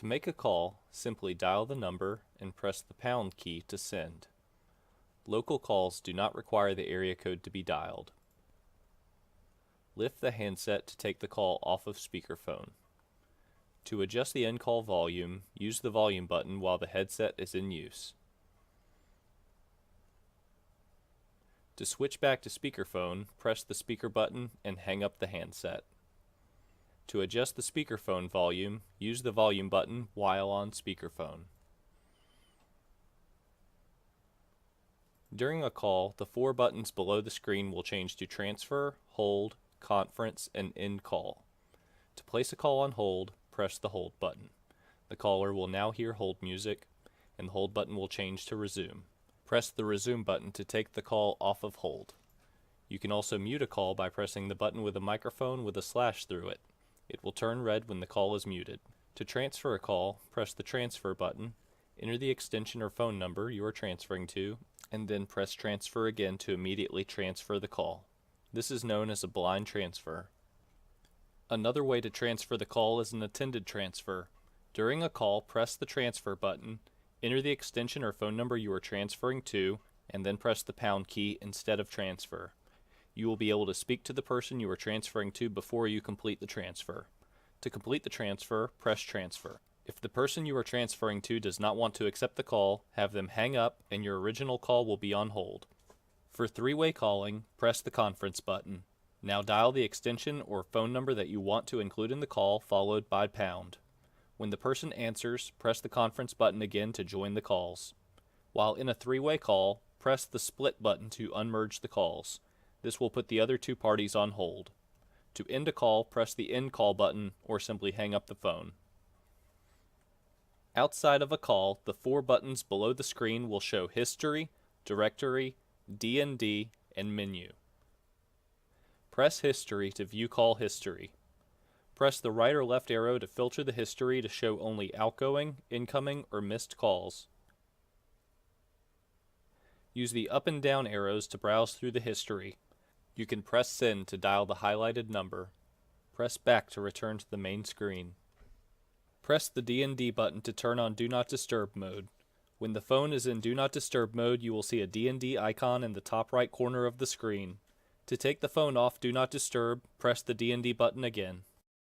To make a call, simply dial the number and press the pound key to send. Local calls do not require the area code to be dialed. Lift the handset to take the call off of speakerphone. To adjust the in-call volume, use the volume button while the headset is in use. To switch back to speakerphone, press the speaker button and hang up the handset. To adjust the speakerphone volume, use the volume button while on speakerphone. During a call, the 4 buttons below the screen will change to transfer, hold, conference, and end call. To place a call on hold, press the hold button. The caller will now hear hold music, and the hold button will change to resume. Press the resume button to take the call off of hold. You can also mute a call by pressing the button with a microphone with a slash through it. It will turn red when the call is muted. To transfer a call, press the transfer button, enter the extension or phone number you are transferring to, and then press transfer again to immediately transfer the call. This is known as a blind transfer. Another way to transfer the call is an attended transfer. During a call, press the transfer button, enter the extension or phone number you are transferring to, and then press the pound key instead of transfer. You will be able to speak to the person you are transferring to before you complete the transfer. To complete the transfer, press transfer. If the person you are transferring to does not want to accept the call, have them hang up and your original call will be on hold. For three-way calling, press the conference button. Now dial the extension or phone number that you want to include in the call, followed by pound. When the person answers, press the conference button again to join the calls. While in a three-way call, press the split button to unmerge the calls. This will put the other two parties on hold. To end a call, press the end call button or simply hang up the phone. Outside of a call, the 4 buttons below the screen will show History, Directory, D&D, and Menu. Press History to view call history. Press the right or left arrow to filter the history to show only outgoing, incoming, or missed calls. Use the up and down arrows to browse through the history. You can press Send to dial the highlighted number. Press Back to return to the main screen. Press the D&D button to turn on Do Not Disturb mode. When the phone is in Do Not Disturb mode, you will see a D&D icon in the top right corner of the screen. To take the phone off Do Not Disturb, press the D&D button again.